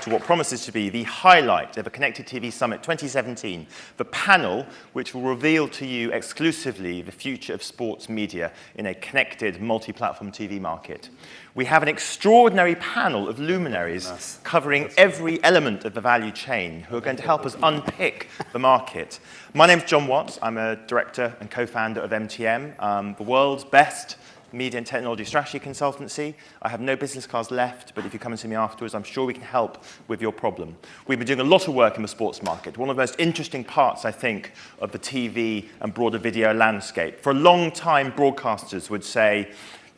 to what promises to be the highlight of a Connected TV Summit 2017, the panel which will reveal to you exclusively the future of sports media in a connected, multi-platform TV market. We have an extraordinary panel of luminaries covering every element of the value chain who are going to help us unpick the market. My name's Jon Watts. I'm a director and co-founder of MTM, the world's best media and technology strategy consultancy. I have no business cards left, but if you come and see me afterwards, I'm sure we can help with your problem. We've been doing a lot of work in the sports market. One of the most interesting parts, I think, of the TV and broader video landscape. For a long time, broadcasters would say,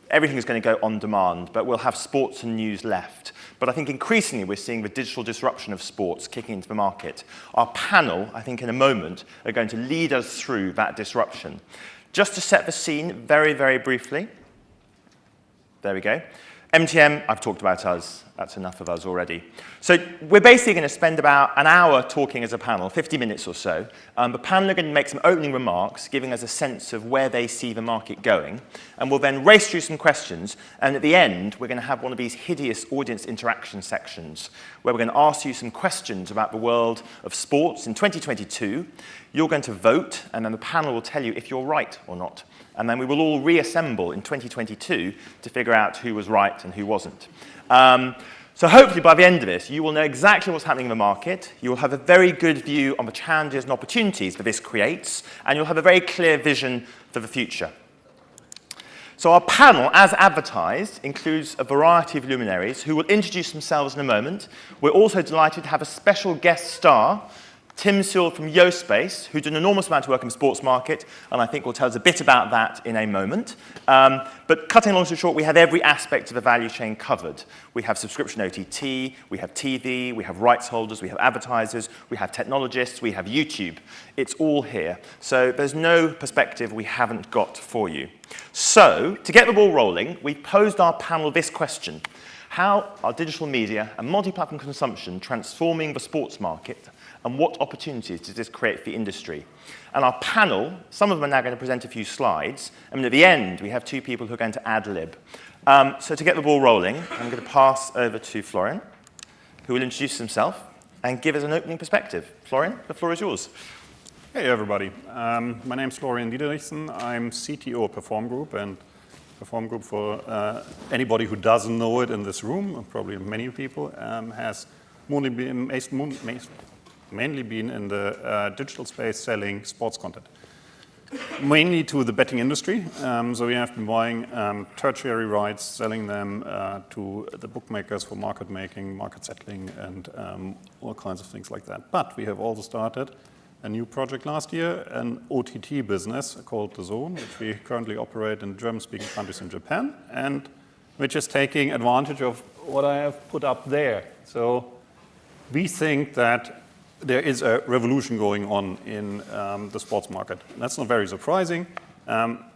everything is going to go on demand, but we'll have sports and news left. But I think increasingly we're seeing the digital disruption of sports kicking into the market. Our panel, I think in a moment, are going to lead us through that disruption. Just to set the scene very, very briefly. There we go. MTM, I've talked about us. That's enough of us already. So we're basically going to spend about an hour talking as a panel, 50 minutes or so. The panel are going to make some opening remarks, giving us a sense of where they see the market going. And we'll then race through some questions. And at the end, we're going to have one of these hideous audience interaction sections, where we're going to ask you some questions about the world of sports in 2022. You're going to vote, and then the panel will tell you if you're right or not. And then we will all reassemble in 2022 to figure out who was right and who wasn't. So hopefully by the end of this, you will know exactly what's happening in the market. You will have a very good view on the challenges and opportunities that this creates, and you'll have a very clear vision for the future. So our panel, as advertised, includes a variety of luminaries who will introduce themselves in a moment. We're also delighted to have a special guest star, Tim Sewell from YoSpace, who did an enormous amount of work in the sports market, and I think will tell us a bit about that in a moment. But cutting along so short, we have every aspect of the value chain covered. We have subscription OTT, we have TV, we have rights holders, we have advertisers, we have technologists, we have YouTube. It's all here. So there's no perspective we haven't got for you. So to get the ball rolling, we posed our panel this question. How are digital media and multi-platform consumption transforming the sports market, and what opportunities does this create for the industry? And our panel, some of them are now going to present a few slides, and at the end, we have two people who are going to ad-lib. So to get the ball rolling, I'm going to pass over to Florian, who will introduce himself and give us an opening perspective. Florian, the floor is yours. Hey, everybody. My name's Florian Diederichsen. I'm CTO of Perform Group, and Perform Group, for anybody who doesn't know it in this room, probably many people, has mainly been in the digital space selling sports content, mainly to the betting industry. So we have been buying tertiary rights, selling them to the bookmakers for market making, market settling, and all kinds of things like that. But we have also started a new project last year, an OTT business called The Zone, which we currently operate in German-speaking countries in Japan, and which is taking advantage of what I have put up there. So we think that there is a revolution going on in the sports market. That's not very surprising.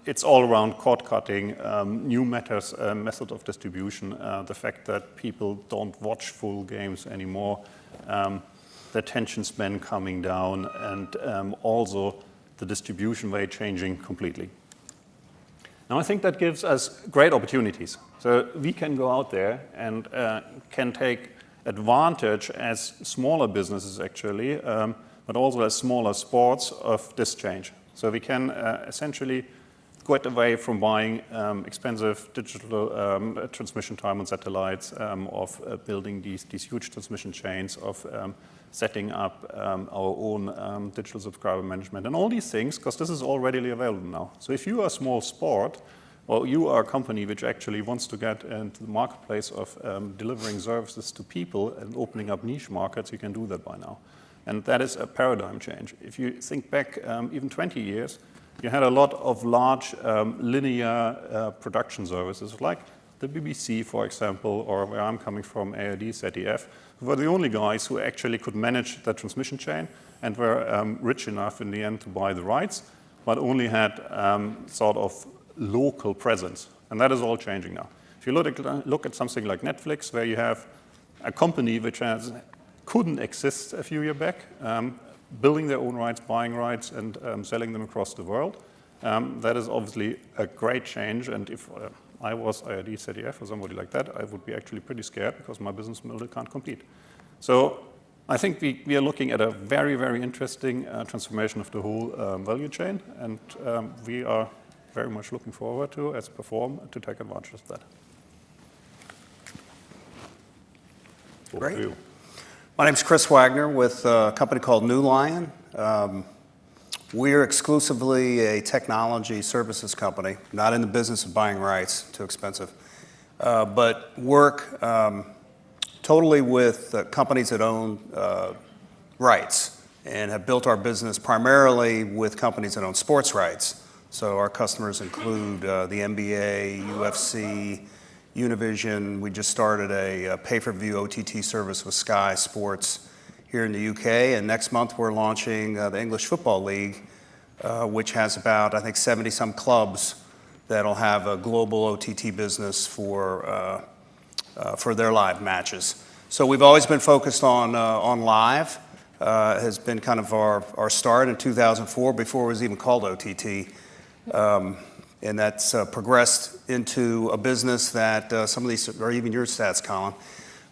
It's all around cord cutting, new methods of distribution, the fact that people don't watch full games anymore, the attention span coming down, and also the distribution way changing completely. Now, I think that gives us great opportunities. So we can go out there and can take advantage as smaller businesses, actually, but also as smaller sports of this change. So we can essentially get away from buying expensive digital transmission time on satellites, of building these huge transmission chains, of setting up our own digital subscriber management, and all these things, because this is all readily available now. So if you are a small sport, or you are a company which actually wants to get into the marketplace of delivering services to people and opening up niche markets, you can do that by now. And that is a paradigm change. If you think back even 20 years, you had a lot of large linear production services, like the BBC, for example, or where I'm coming from, ARD, ZDF, who were the only guys who actually could manage the transmission chain and were rich enough in the end to buy the rights, but only had sort of local presence. And that is all changing now. If you look at something like Netflix, where you have a company which couldn't exist a few years back, building their own rights, buying rights, and selling them across the world, that is obviously a great change. And if I was IRD, ZDF, or somebody like that, I would be actually pretty scared because my business model can't compete. So I think we are looking at a very, very interesting transformation of the whole value chain, and we are very much looking forward to, as Perform, to take advantage of that. Great. My name's Chris Wagner with a company called NeuLion. We're exclusively a technology services company, not in the business of buying rights, too expensive, but work totally with companies that own rights and have built our business primarily with companies that own sports rights. So our customers include the NBA, UFC, Univision. We just started a pay-per-view OTT service with Sky Sports here in the UK, and next month we're launching the English Football League, which has about, I think, 70-some clubs that'll have a global OTT business for their live matches. So we've always been focused on live. Has been kind of our start in 2004, before it was even called OTT. And that's progressed into a business that some of these are even your stats, Colin.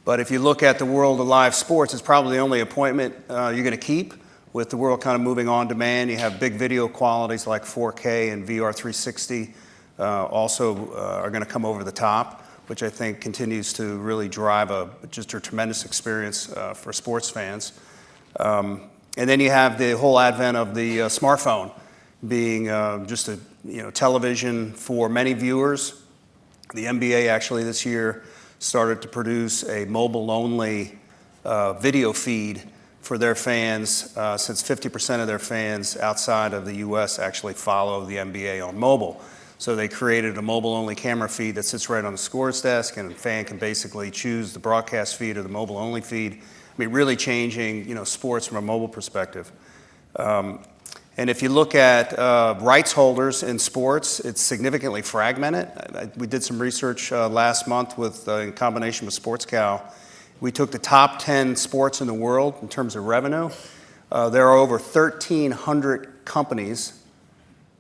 But if you look at the world of live sports, it's probably the only appointment you're going to keep. With the world kind of moving on demand, you have big video qualities like 4K and VR 360 also are going to come over the top, which I think continues to really drive just a tremendous experience for sports fans. And then you have the whole advent of the smartphone being just a television for many viewers. The NBA actually this year started to produce a mobile-only video feed for their fans, since 50% of their fans outside of the US actually follow the NBA on mobile. So they created a mobile-only camera feed that sits right on the scores desk, and a fan can basically choose the broadcast feed or the mobile-only feed. I mean, really changing sports from a mobile perspective. And if you look at rights holders in sports, it's significantly fragmented. We did some research last month in combination with SportsCow. We took the top 10 sports in the world in terms of revenue. There are over 1,300 companies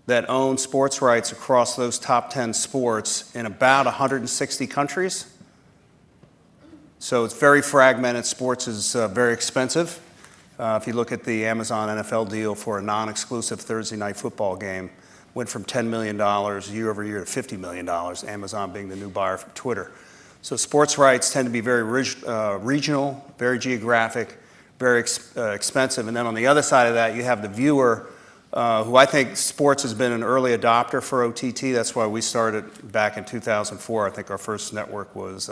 that own sports rights across those top 10 sports in about 160 countries. So it's very fragmented. Sports is very expensive. If you look at the Amazon NFL deal for a non-exclusive Thursday night football game, went from $10 million year over year to $50 million, Amazon being the new buyer for Twitter. So sports rights tend to be very regional, very geographic, very expensive. And then on the other side of that, you have the viewer, who I think sports has been an early adopter for OTT. That's why we started back in 2004. I think our first network was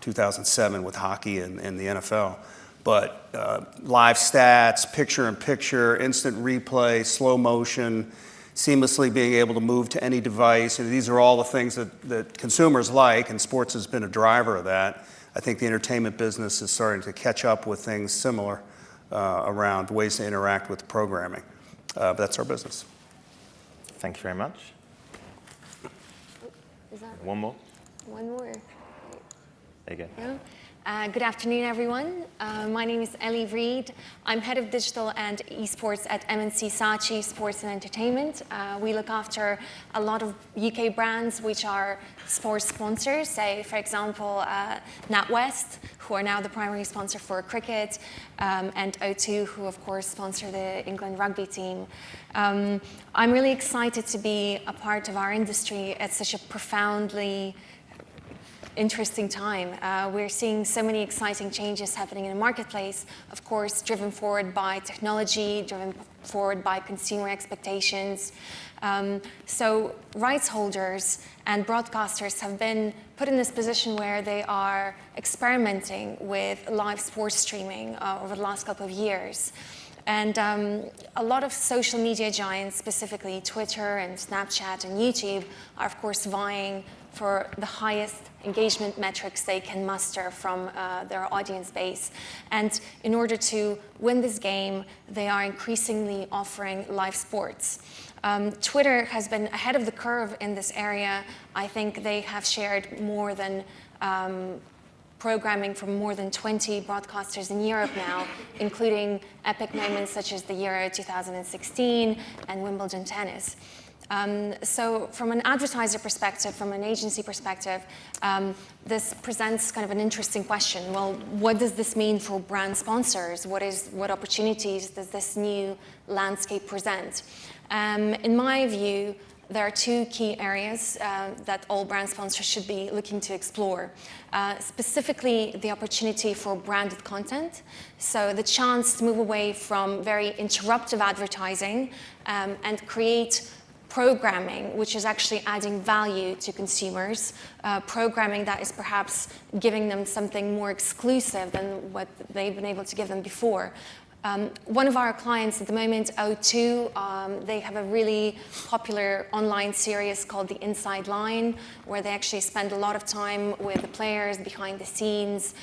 2007 with hockey and the NFL. But live stats, picture-in-picture, instant replay, slow motion, seamlessly being able to move to any device. And these are all the things that consumers like, and sports has been a driver of that. I think the entertainment business is starting to catch up with things similar around ways to interact with the programming. But that's our business. Thank you very much. Is that One more. one more? There you go. Yeah. Good afternoon, everyone. My name is Reid. I'm head of digital and esports at MNC Saatchi Sports and Entertainment. We look after a lot of UK brands which are sports sponsors, say, for example, NatWest, who are now the primary sponsor for cricket, and O2, who, of course, sponsor the England rugby team. I'm really excited to be a part of our industry at such a profoundly interesting time. We're seeing so many exciting changes happening in the marketplace, of course, driven forward by technology, driven forward by consumer expectations. So rights holders and broadcasters have been put in this position where they are experimenting with live sports streaming over the last couple of years. And a lot of social media giants, specifically Twitter and Snapchat and YouTube, are of course vying for the highest engagement metrics they can muster from their audience base. And in order to win this game, they are increasingly offering live sports. Twitter has been ahead of the curve in this area. I think they have shared more than programming from more than 20 broadcasters in Europe now, including epic moments such as the Euro 2016 and Wimbledon tennis. So from an advertiser perspective, from an agency perspective, this presents kind of an interesting question. Well, what does this mean for brand sponsors? What opportunities does this new landscape present? In my view, there are two key areas that all brand sponsors should be looking to explore. Specifically, the opportunity for branded content. So the chance to move away from very interruptive advertising and create programming which is actually adding value to consumers, programming that is perhaps giving them something more exclusive than what they've been able to give them before. One of our clients at the moment, O2, they have a really popular online series called The Inside Line, where they actually spend a lot of time with the players behind the scenes,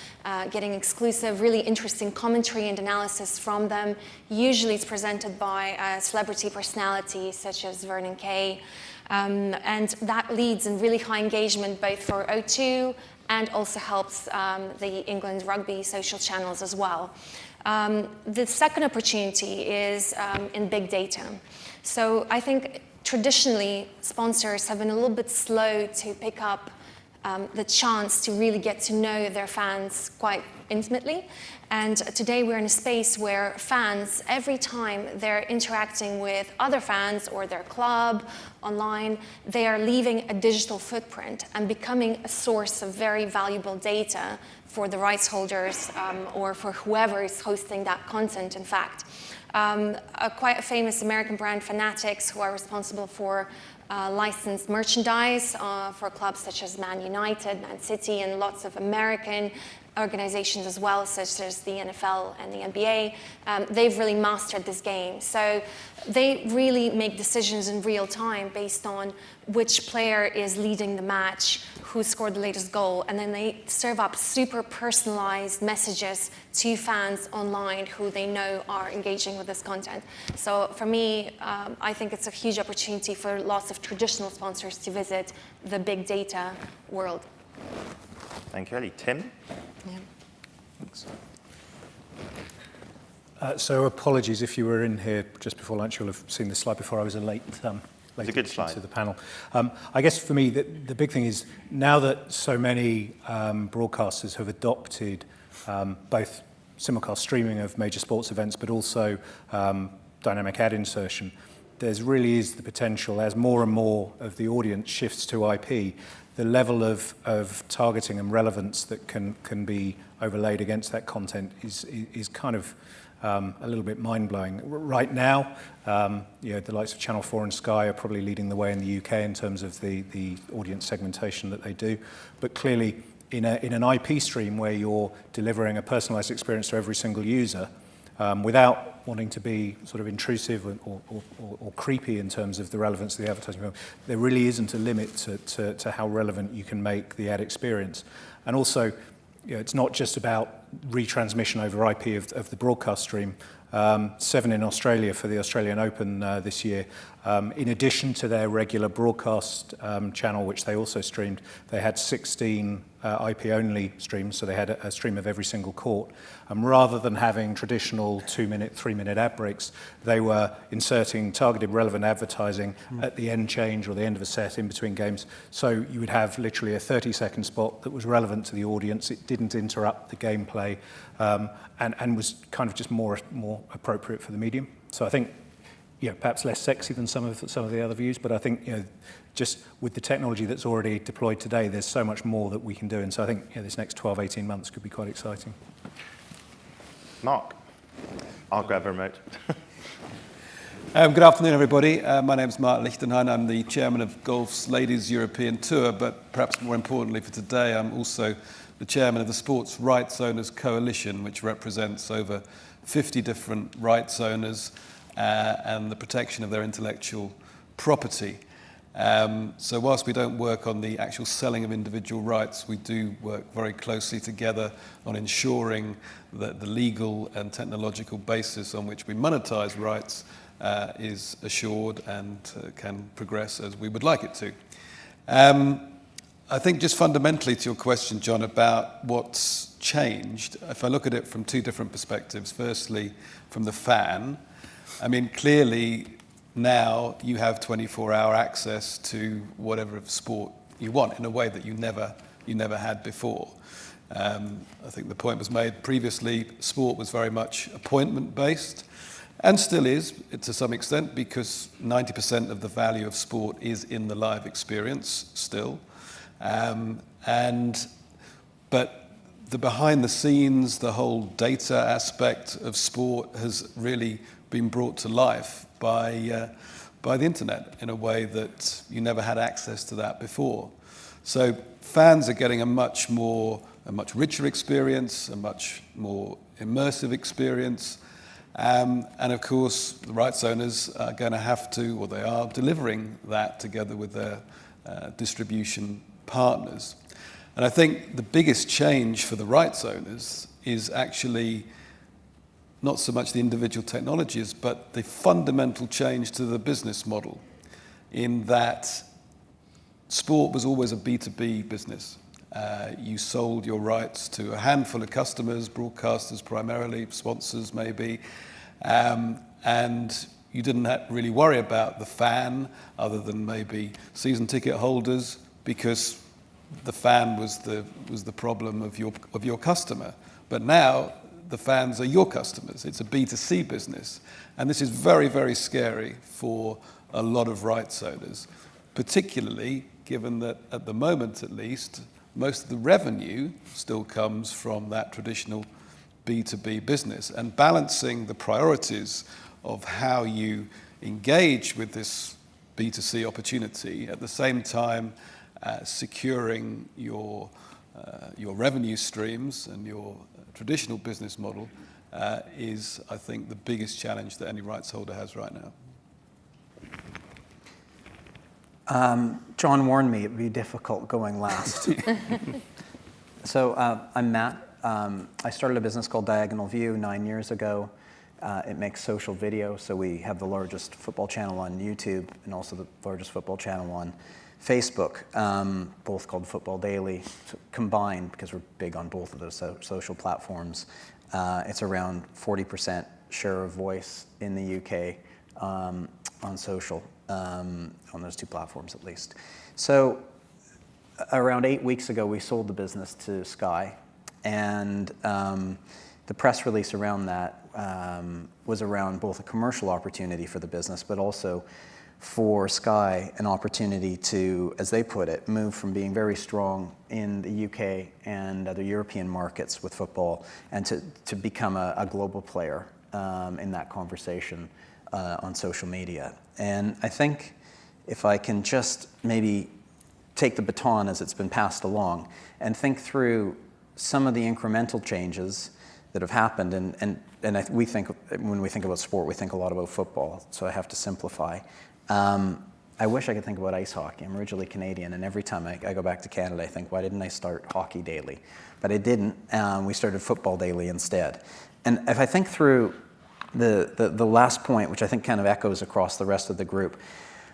getting exclusive, really interesting commentary and analysis from them. Usually it's presented by a celebrity personality such as Vernon Kay. And that leads in really high engagement both for O2 and also helps the England rugby social channels as well. The second opportunity is in big data. So I think traditionally sponsors have been a little bit slow to pick up the chance to really get to know their fans quite intimately. And today we're in a space where fans, every time they're interacting with other fans or their club online, they are leaving a digital footprint and becoming a source of very valuable data for the rights holders or for whoever is hosting that content, in fact. Quite a famous American brand, Fanatics, who are responsible for licensed merchandise for clubs such as Man United, Man City, and lots of American organizations as well, such as the NFL and the NBA. They've really mastered this game. So they really make decisions in real time based on which player is leading the match, who scored the latest goal, and then they serve up super personalized messages to fans online who they know are engaging with this content. So for me, I think it's a huge opportunity for lots of traditional sponsors to visit the big data world. Thank you, Ellie. Tim? Yeah. Thanks. So apologies if you were in here just before lunch. You'll have seen this slide before. I was a late It's a good slide. to the panel. I guess for me, the big thing is now that so many broadcasters have adopted both simulcast streaming of major sports events, but also dynamic ad insertion, there's really is the potential, as more and more of the audience shifts to IP, the level of targeting and relevance that can be overlaid against that content is kind of a little bit mind-blowing. Right now, the likes of Channel 4 and Sky are probably leading the way in the UK in terms of the audience segmentation that they do. But clearly, in an IP stream where you're delivering a personalized experience to every single user, without wanting to be sort of intrusive or creepy in terms of the relevance of the advertising, there really isn't a limit to how relevant you can make the ad experience. And also, it's not just about retransmission over IP of the broadcast stream. Seven in Australia for the Australian Open this year. In addition to their regular broadcast channel, which they also streamed, they had 16 IP-only streams, so they had a stream of every single court. Rather than having traditional 2-minute, 3-minute ad breaks, they were inserting targeted relevant advertising at the end change or the end of a set in between games. So you would have literally a 30-second spot that was relevant to the audience. It didn't interrupt the gameplay and was kind of just more appropriate for the medium. So I think, perhaps less sexy than some of the other views, but I think, just with the technology that's already deployed today, there's so much more that we can do. And so I think this next 12, 18 months could be quite exciting. Mark? I'll grab a remote. Good afternoon, everybody. My name is Mark Lichtenhein. I'm the chairman of Golf's Ladies European Tour, but perhaps more importantly for today, I'm also the chairman of the Sports Rights Owners Coalition, which represents over 50 different rights owners and the protection of their intellectual property. So whilst we don't work on the actual selling of individual rights, we do work very closely together on ensuring that the legal and technological basis on which we monetize rights is assured and can progress as we would like it to. I think just fundamentally to your question, John, about what's changed, if I look at it from two different perspectives. Firstly, from the fan, I mean, clearly now you have 24-hour access to whatever sport you want in a way that you never had before. I think the point was made previously, sport was very much appointment-based, and still is to some extent, because 90% of the value of sport is in the live experience still. But the behind the scenes, the whole data aspect of sport has really been brought to life by the internet in a way that you never had access to that before. So fans are getting a much richer experience, a much more immersive experience. And of course, the rights owners are going to have to, or they are delivering that together with their distribution partners. And I think the biggest change for the rights owners is actually not so much the individual technologies, but the fundamental change to the business model, in that sport was always a B2B business. You sold your rights to a handful of customers, broadcasters primarily, sponsors maybe, and you didn't really worry about the fan, other than maybe season ticket holders, because the fan was the problem of your customer. But now the fans are your customers. It's a B2C business, and this is very, very scary for a lot of rights owners, particularly given that at the moment, at least, most of the revenue still comes from that traditional B2B business, and balancing the priorities of how you engage with this B2C opportunity at the same time securing your revenue streams and your traditional business model is, I think, the biggest challenge that any rights holder has right now. John warned me it'd be difficult going last. So I'm Matt. I started a business called Diagonal View 9 years ago. It makes social video, so we have the largest football channel on YouTube and also the largest football channel on Facebook, both called Football Daily, combined, because we're big on both of those social platforms. It's around 40% share of voice in the UK on social, on those two platforms at least. So around 8 weeks ago, we sold the business to Sky, and the press release around that was around both a commercial opportunity for the business, but also for Sky an opportunity to, as they put it, move from being very strong in the UK and other European markets with football, and to become a global player in that conversation on social media. And I think if I can just maybe take the baton as it's been passed along and think through some of the incremental changes that have happened, we think, when we think about sport, we think a lot about football, so I have to simplify. I wish I could think about ice hockey. I'm originally Canadian, and every time I go back to Canada, I think, why didn't I start Hockey Daily? But I didn't. We started Football Daily instead. And if I think through the last point, which I think kind of echoes across the rest of the group,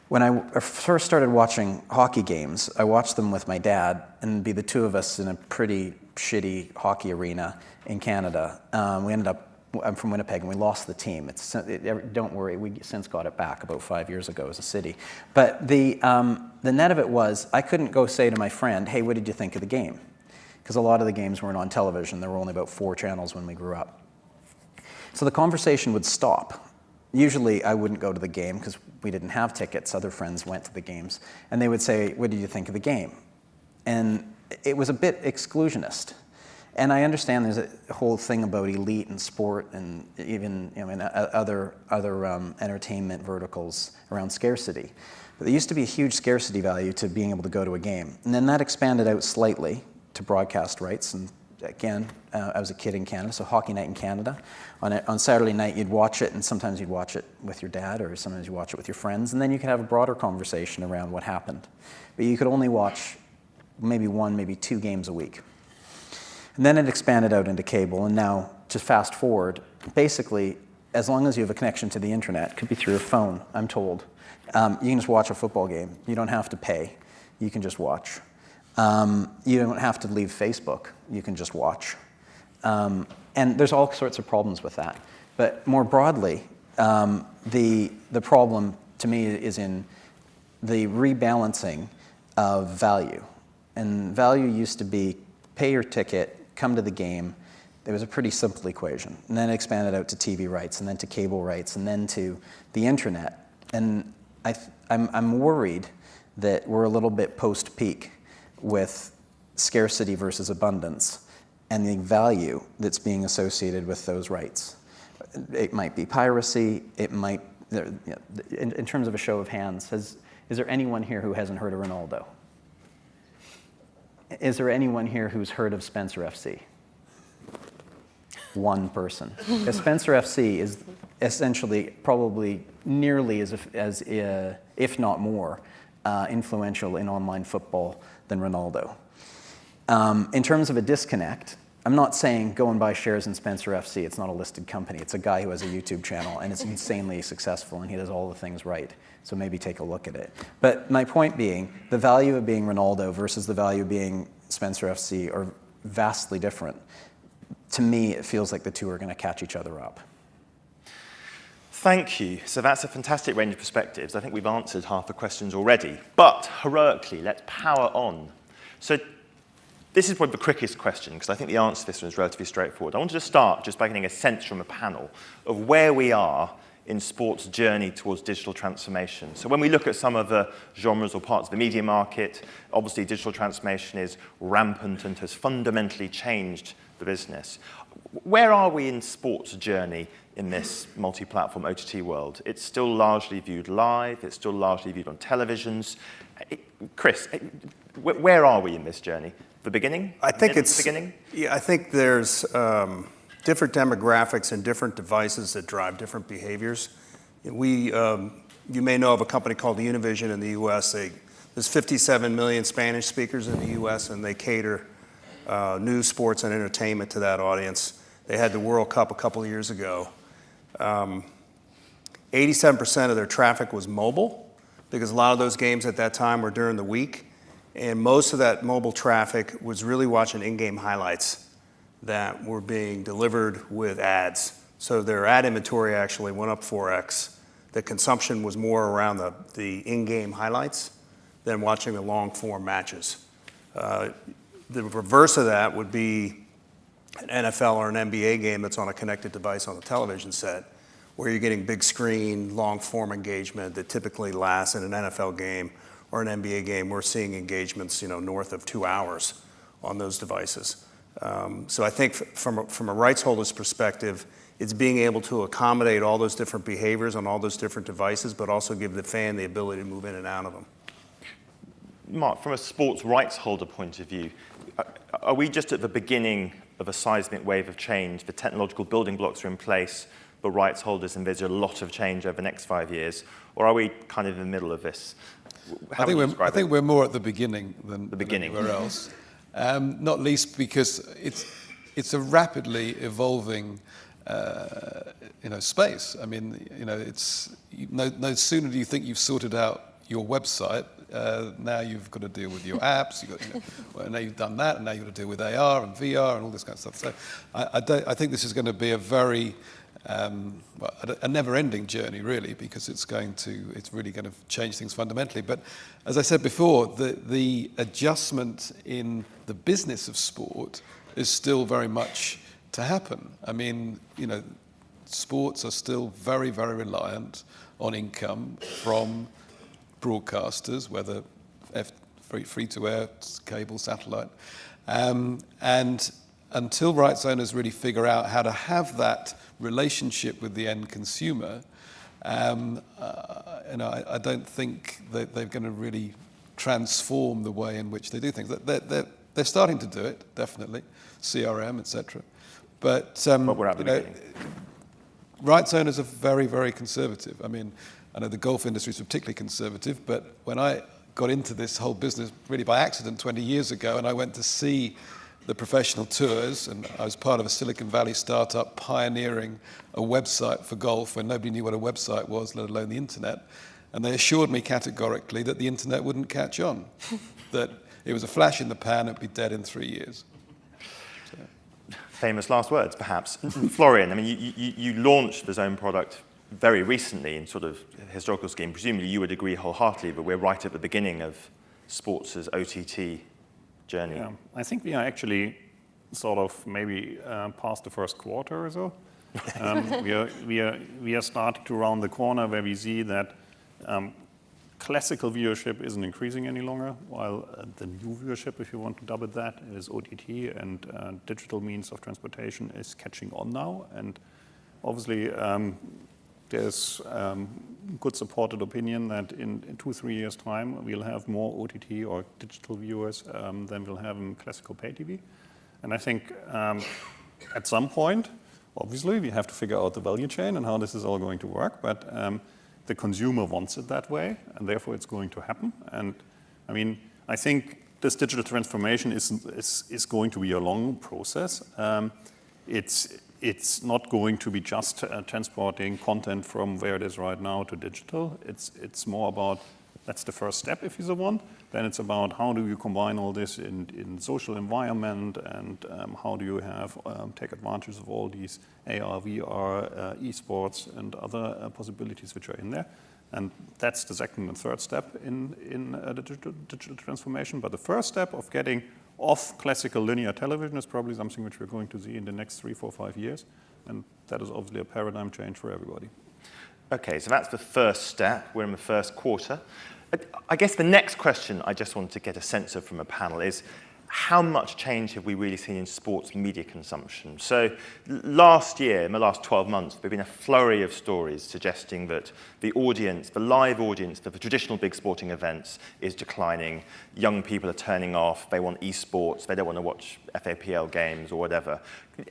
when I first started watching hockey games, I watched them with my dad, and it'd be the two of us in a pretty shitty hockey arena in Canada. I'm from Winnipeg, and we lost the team. Don't worry, we since got it back about 5 years ago as a city. But the net of it was, I couldn't go say to my friend, hey, what did you think of the game? Because a lot of the games weren't on television. There were only about 4 channels when we grew up. So the conversation would stop. Usually I wouldn't go to the game because we didn't have tickets. Other friends went to the games. And they would say, what did you think of the game? And it was a bit exclusionist. And I understand there's a whole thing about elite and sport and even other entertainment verticals around scarcity. But there used to be a huge scarcity value to being able to go to a game. And then that expanded out slightly to broadcast rights. And again, I was a kid in Canada, so Hockey Night in Canada. On Saturday night, you'd watch it, and sometimes you'd watch it with your dad, or sometimes you watch it with your friends, and then you could have a broader conversation around what happened. But you could only watch maybe 1, maybe 2 games a week. And then it expanded out into cable, and now, to fast forward, basically, as long as you have a connection to the internet, could be through your phone, I'm told, you can just watch a football game. You don't have to pay. You can just watch. You don't have to leave Facebook. You can just watch. And there's all sorts of problems with that. But more broadly, the problem to me, is in the rebalancing of value. And value used to be pay your ticket, come to the game. It was a pretty simple equation. And then it expanded out to TV rights, and then to cable rights, and then to the internet. And I'm worried that we're a little bit post-peak with scarcity versus abundance and the value that's being associated with those rights. It might be piracy, it might, in terms of a show of hands, is there anyone here who hasn't heard of Ronaldo? Is there anyone here who's heard of Spencer FC? One person. Because Spencer FC is essentially probably nearly as if not more, influential in online football than Ronaldo. In terms of a disconnect, I'm not saying go and buy shares in Spencer FC. It's not a listed company. It's a guy who has a YouTube channel, and it's insanely successful, and he does all the things right. So maybe take a look at it. But my point being, the value of being Ronaldo versus the value of being Spencer FC are vastly different. To me, it feels like the two are going to catch each other up. Thank you. So that's a fantastic range of perspectives. I think we've answered half the questions already. But heroically, let's power on. So this is probably the quickest question, because I think the answer to this one is relatively straightforward. I wanted to start just by getting a sense from a panel of where we are in sports' journey towards digital transformation. So when we look at some of the genres or parts of the media market, obviously digital transformation is rampant and has fundamentally changed the business. Where are we in sports' journey in this multi-platform OTT world? It's still largely viewed live, it's still largely viewed on televisions. Chris, where are we in this journey? The beginning? I think it's the beginning. Yeah, I think there's different demographics and different devices that drive different behaviors. You may know of a company called Univision in the U.S. There's 57 million Spanish speakers in the U.S. and they cater news, sports, and entertainment to that audience. They had the World Cup a couple of years ago. 87% of their traffic was mobile, because a lot of those games at that time were during the week. And most of that mobile traffic was really watching in-game highlights that were being delivered with ads. So their ad inventory actually went up 4x. The consumption was more around the in-game highlights than watching the long-form matches. The reverse of that would be an NFL or an NBA game that's on a connected device on a television set, where you're getting big screen, long-form engagement that typically lasts. In an NFL game or an NBA game, we're seeing engagements, north of 2 hours on those devices. So I think from a rights holder's perspective, it's being able to accommodate all those different behaviors on all those different devices, but also give the fan the ability to move in and out of them. Mark, from a sports rights holder point of view, are we just at the beginning of a seismic wave of change? The technological building blocks are in place, but rights holders envisage a lot of change over the next 5 years, or are we kind of in the middle of this? I think we're more at the beginning than anywhere else. Not least because it's a rapidly evolving space. I mean, it's no sooner do you think you've sorted out your website, now you've got to deal with your apps. Now you've done that, and now you've got to deal with AR and VR and all this kind of stuff. So I think this is going to be a very a never-ending journey, really, because it's really going to change things fundamentally. But as I said before, the adjustment in the business of sport is still very much to happen. I mean, sports are still very, very reliant on income from broadcasters, whether free-to-air, cable, satellite, and until rights owners really figure out how to have that relationship with the end consumer, I don't think that they're going to really transform the way in which they do things. They're starting to do it, definitely, CRM, etc. But we're at the beginning. Rights owners are very, very conservative. I mean, I know the golf industry is particularly conservative, but when I got into this whole business really by accident 20 years ago, and I went to see the professional tours, and I was part of a Silicon Valley startup pioneering a website for golf when nobody knew what a website was, let alone the internet. And they assured me categorically that the internet wouldn't catch on, that it was a flash in the pan, it'd be dead in 3 years. Famous last words, perhaps. Florian, I mean, you launched the Zone product very recently in sort of historical scheme, presumably you would agree wholeheartedly, but we're right at the beginning of sports' OTT journey. Yeah, I think we are actually sort of maybe past the first quarter or so. We are starting to round the corner where we see that classical viewership isn't increasing any longer, while the new viewership, if you want to dub it that, is OTT, and digital means of transportation is catching on now. And obviously, there's good supported opinion that in 2-3 years' time, we'll have more OTT or digital viewers than we'll have in classical pay TV. And I think at some point, obviously, we have to figure out the value chain and how this is all going to work. But the consumer wants it that way, and therefore it's going to happen. And I mean, I think this digital transformation is going to be a long process. It's not going to be just transporting content from where it is right now to digital. It's more about, that's the first step if you so want. Then it's about how do you combine all this in social environment, and how do you have take advantage of all these AR, VR, esports, and other possibilities which are in there. And that's the second and third step in the digital transformation. But the first step of getting off classical linear television is probably something which we're going to see in the next 3, 4, 5 years. And that is obviously a paradigm change for everybody. Okay, so that's the first step. We're in the first quarter. I guess the next question I just wanted to get a sense of from a panel is, how much change have we really seen in sports media consumption? So last year, in the last 12 months, there have been a flurry of stories suggesting that the audience, the live audience for the traditional big sporting events is declining. Young people are turning off. They want esports. They don't want to watch FAPL games or whatever.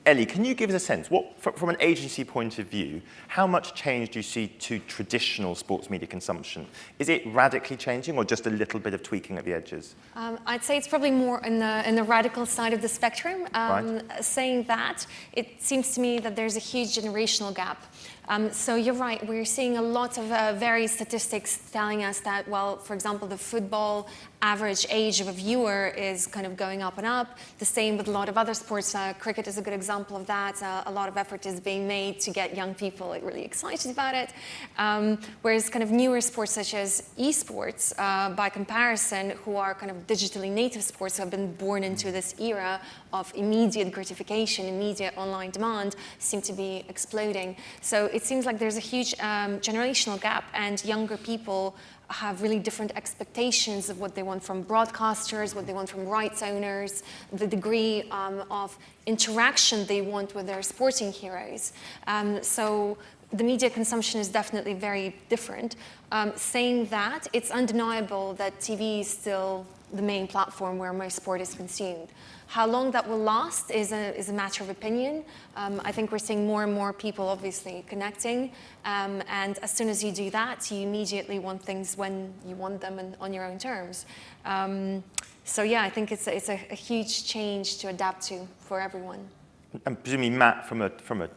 Ellie, can you give us a sense, from an agency point of view, how much change do you see to traditional sports media consumption? Is it radically changing, or just a little bit of tweaking at the edges? I'd say it's probably more in the radical side of the spectrum. Right. Saying that, it seems to me that there's a huge generational gap. So you're right, we're seeing a lot of various statistics telling us that, well, for example, the football average age of a viewer is kind of going up and up. The same with a lot of other sports. Cricket is a good example of that. A lot of effort is being made to get young people really excited about it. Whereas kind of newer sports such as esports, by comparison, who are kind of digitally native sports, who have been born into this era of immediate gratification, immediate online demand, seem to be exploding. So it seems like there's a huge generational gap, and younger people have really different expectations of what they want from broadcasters, what they want from rights owners, the degree of interaction they want with their sporting heroes. So the media consumption is definitely very different. Saying that, it's undeniable that TV is still the main platform where most sport is consumed. How long that will last is a matter of opinion. I think we're seeing more and more people obviously connecting, and as soon as you do that, you immediately want things when you want them and on your own terms. So yeah, I think it's a huge change to adapt to for everyone. And presumably, Matt, from a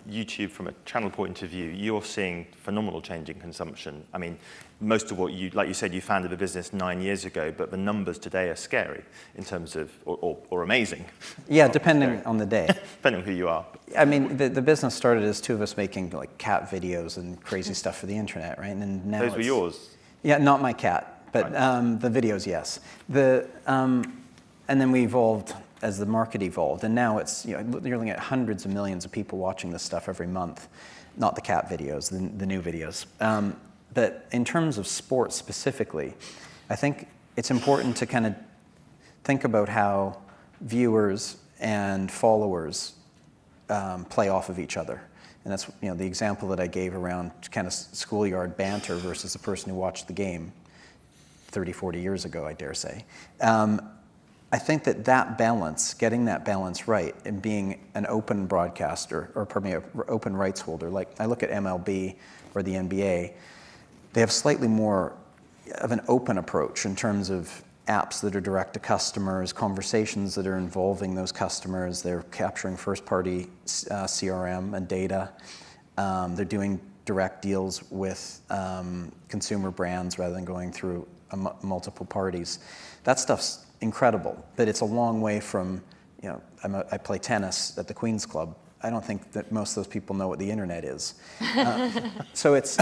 YouTube, from a channel point of view, you're seeing phenomenal change in consumption. I mean, most of what you, like you said, you founded the business 9 years ago, but the numbers today are scary in terms of, or amazing. Yeah, depending on the day. Depending on who you are. I mean, the business started as two of us making like cat videos and crazy stuff for the internet, right? And now Those were yours? Yeah, not my cat, but Right. the videos, yes. And then we evolved as the market evolved, and now it's, you're looking at hundreds of millions of people watching this stuff every month. Not the cat videos, the new videos. But in terms of sports specifically, I think it's important to kind of think about how viewers and followers play off of each other. And that's the example that I gave around kind of schoolyard banter versus the person who watched the game 30, 40 years ago, I dare say. I think that balance, getting that balance right, and being an open broadcaster, or pardon me, an open rights holder, like I look at MLB or the NBA, they have slightly more of an open approach in terms of apps that are direct to customers, conversations that are involving those customers. They're capturing first-party CRM and data. They're doing direct deals with consumer brands rather than going through multiple parties. That stuff's incredible, but it's a long way from, I play tennis at the Queen's Club. I don't think that most of those people know what the internet is. So it's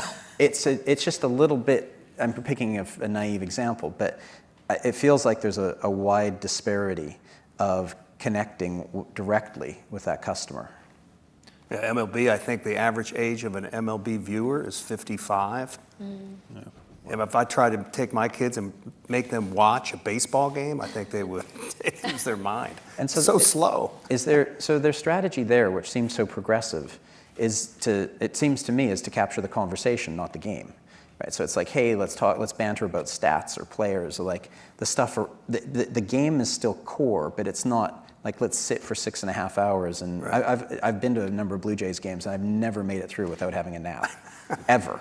just a little bit, I'm picking a naive example, but it feels like there's a wide disparity of connecting directly with that customer. Yeah, MLB, I think the average age of an MLB viewer is 55. Yeah. And if I tried to take my kids and make them watch a baseball game, I think they would lose their mind. And so slow. So their strategy there, which seems so progressive, it seems to me, is to capture the conversation, not the game. Right? So it's like, hey, let's banter about stats or players, or like the stuff. The game is still core, but it's not like let's sit for 6.5 hours. And right. I've been to a number of Blue Jays games, and I've never made it through without having a nap, ever.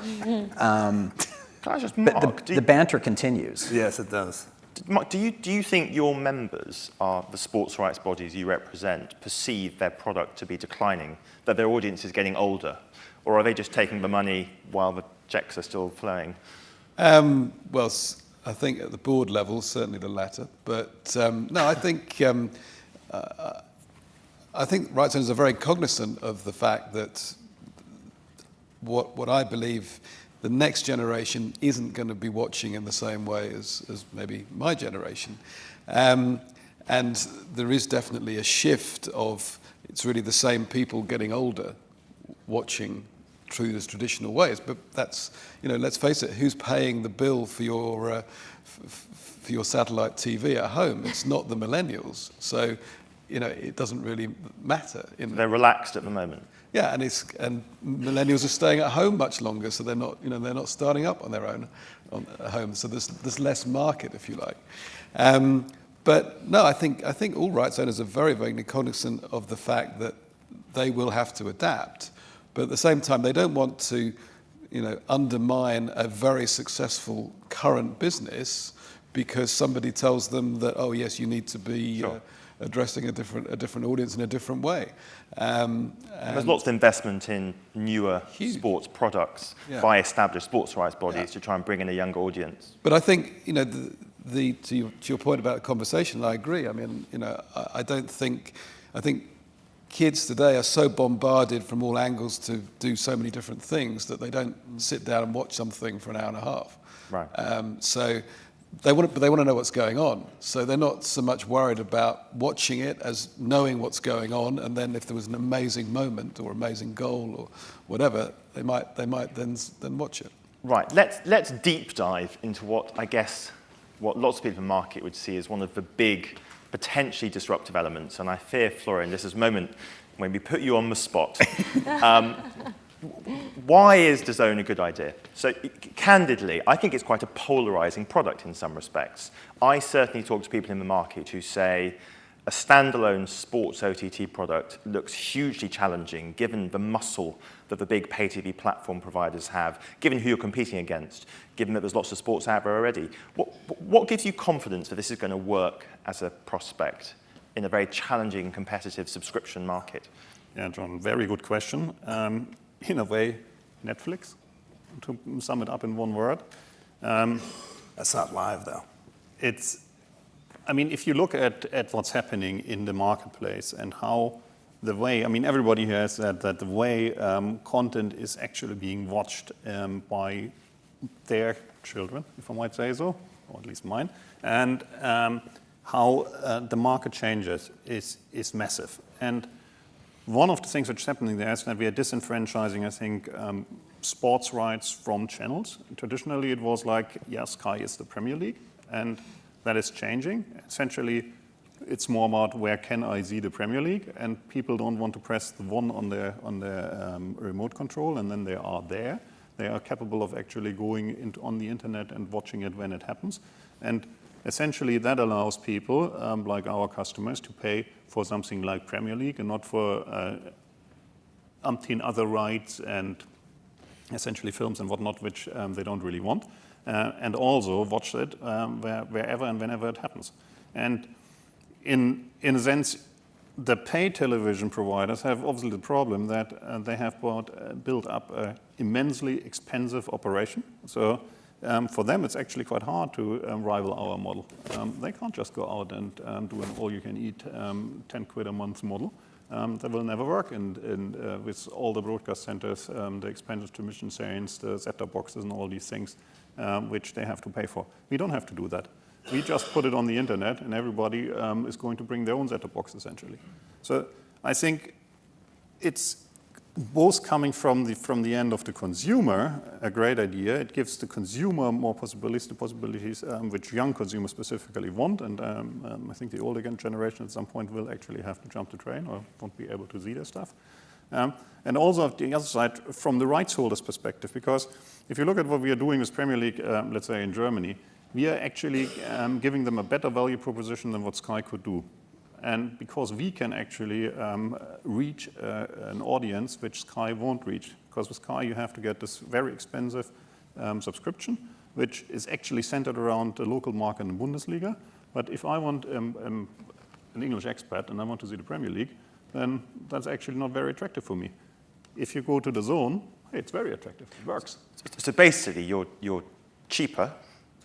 Can I just, Mark, the banter continues. Yes, it does. Mark, do you think your members, the sports rights bodies you represent, perceive their product to be declining, that their audience is getting older? Or are they just taking the money while the checks are still flowing? Well, I think at the board level, certainly the latter. But no, I think rights owners are very cognizant of the fact that what I believe the next generation isn't going to be watching in the same way as maybe my generation. And there is definitely a shift of, it's really the same people getting older watching through those traditional ways. But that's, let's face it, who's paying the bill for your satellite TV at home? It's not the millennials. So, it doesn't really matter. They're relaxed at the moment. Yeah, and millennials are staying at home much longer, so they're not starting up on their own at home. So there's less market, if you like. But no, I think all rights owners are very, very cognizant of the fact that they will have to adapt. But at the same time, they don't want to, undermine a very successful current business because somebody tells them that, oh yes, you need to be. Sure. Addressing a different audience in a different way. There's lots of investment in newer sports products by established sports rights bodies to try and bring in a younger audience. But I think, to your point about the conversation, I agree. I mean, I think kids today are so bombarded from all angles to do so many different things that they don't sit down and watch something for an hour and a half. Right. So they want to know what's going on. So they're not so much worried about watching it as knowing what's going on. And then if there was an amazing moment or amazing goal or whatever, they might then watch it. Right. Let's deep dive into what lots of people in the market would see as one of the big, potentially disruptive elements. And I fear, Florian, this is a moment when we put you on the spot. Why is DAZN a good idea? So, candidly, I think it's quite a polarizing product in some respects. I certainly talk to people in the market who say a standalone sports OTT product looks hugely challenging given the muscle that the big pay TV platform providers have, given who you're competing against, given that there's lots of sports out there already. What gives you confidence that this is going to work as a prospect in a very challenging, competitive subscription market? Yeah, Jon, very good question. In a way, Netflix, to sum it up in one word. That's not live, though. If you look at what's happening in the marketplace and how the way, everybody has said that the way content is actually being watched by their children, if I might say so, or at least mine, and how the market changes is massive. And one of the things which is happening there is that we are disenfranchising, I think, sports rights from channels. Traditionally, it was like, Sky is the Premier League, and that is changing. Essentially, it's more about where can I see the Premier League, and people don't want to press the one on their remote control, and then they are there. They are capable of actually going on the internet and watching it when it happens. And essentially, that allows people, like our customers, to pay for something like Premier League and not for umpteen other rights and essentially films and whatnot, which they don't really want, and also watch it wherever and whenever it happens. And in a sense, the pay television providers have obviously the problem that they have built up an immensely expensive operation. So for them, it's actually quite hard to rival our model. They can't just go out and do an all-you-can-eat 10 quid a month model. that will never work. And with all the broadcast centers, the expensive transmission chains, the set-top boxes, and all these things, which they have to pay for. We don't have to do that. We just put it on the internet, and everybody is going to bring their own set-top box, essentially. So I think it's both coming from the end of the consumer, a great idea. It gives the consumer more possibilities, the possibilities which young consumers specifically want. And I think the older generation at some point will actually have to jump the train or won't be able to see their stuff. And also on the other side, from the rights holders' perspective, because if you look at what we are doing with Premier League, let's say in Germany, we are actually giving them a better value proposition than what Sky could do. And because we can actually reach an audience which Sky won't reach. Because with Sky you have to get this very expensive subscription, which is actually centered around the local market in the Bundesliga. But if I want an English expat and I want to see the Premier League, then that's actually not very attractive for me. If you go to the zone, hey, it's very attractive. It works. So basically, you're cheaper,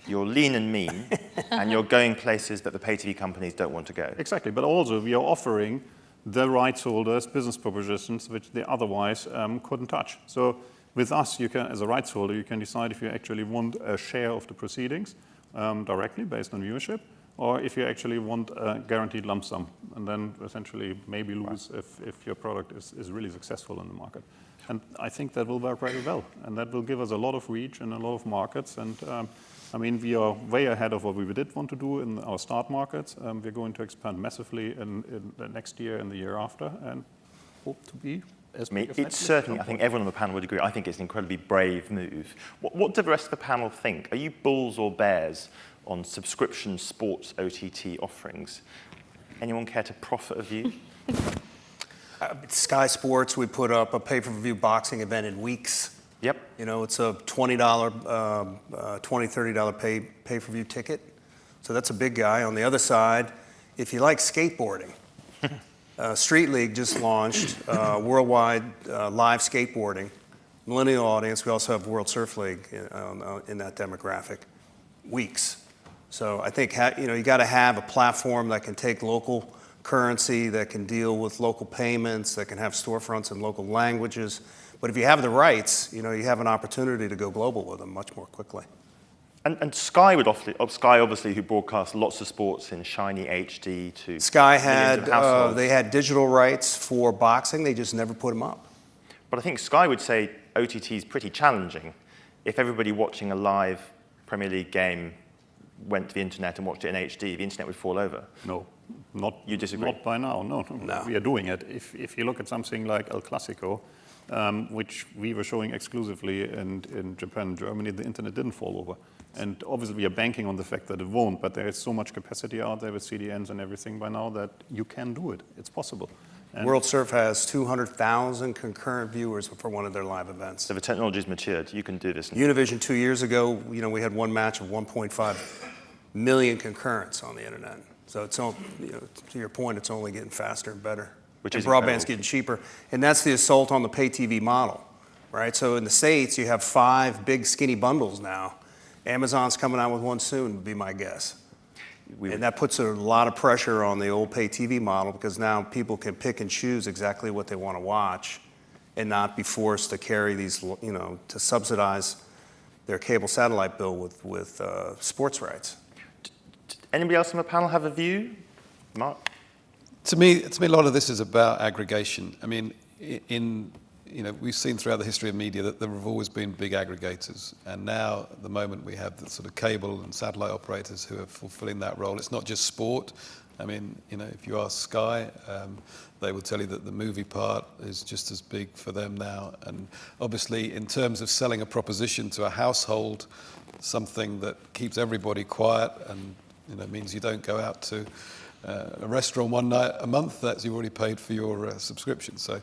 you're lean and mean, and you're going places that the pay TV companies don't want to go. Exactly, but also we are offering the rights holders business propositions which they otherwise couldn't touch. So with us, you can, as a rights holder, you can decide if you actually want a share of the proceedings directly based on viewership, or if you actually want a guaranteed lump sum, and then essentially maybe lose if your product is really successful in the market. And I think that will work very well, and that will give us a lot of reach in a lot of markets. And I mean, we are way ahead of what we did want to do in our start markets. We're going to expand massively in the next year and the year after, and hope to be as big as it's certainly, I think everyone on the panel would agree, I think it's an incredibly brave move. What do the rest of the panel think? Are you bulls or bears on subscription sports OTT offerings? Anyone care to proffer a view? Sky Sports, we put up a pay-per-view boxing event in weeks. Yep. You know, it's a $20, $30 pay-per-view ticket. So that's a big guy. On the other side, if you like skateboarding, Street League just launched worldwide live skateboarding. Millennial audience, we also have World Surf League in that demographic. Weeks. So I think you got to have a platform that can take local currency, that can deal with local payments, that can have storefronts in local languages. But if you have the rights, you have an opportunity to go global with them much more quickly. And Sky Sky obviously, who broadcasts lots of sports in shiny HD to Sky they had digital rights for boxing, they just never put them up. But I think Sky would say OTT is pretty challenging. If everybody watching a live Premier League game went to the internet and watched it in HD, the internet would fall over. No, not. You disagree? Not by now. No. We are doing it. If you look at something like El Clasico, which we were showing exclusively in Japan and Germany, the internet didn't fall over. And obviously we are banking on the fact that it won't, but there is so much capacity out there with CDNs and everything by now that you can do it. It's possible. And World Surf has 200,000 concurrent viewers for one of their live events. So the technology's matured. You can do this. Univision 2 years ago, we had one match of 1.5 million concurrents on the internet. So it's to your point, it's only getting faster and better. Which is broadband's getting cheaper, and that's the assault on the pay TV model, right? So in the States, you have 5 big skinny bundles now. Amazon's coming out with one soon, would be my guess. And that puts a lot of pressure on the old pay TV model because now people can pick and choose exactly what they want to watch and not be forced to carry these, to subsidize their cable satellite bill with sports rights. Anybody else on the panel have a view? Mark? To me, a lot of this is about aggregation. I mean, we've seen throughout the history of media that there have always been big aggregators, and now at the moment we have the sort of cable and satellite operators who are fulfilling that role. It's not just sport. I mean, if you ask Sky, they will tell you that the movie part is just as big for them now. And obviously, in terms of selling a proposition to a household, something that keeps everybody quiet and means you don't go out to a restaurant one night a month, that's you've already paid for your subscription. So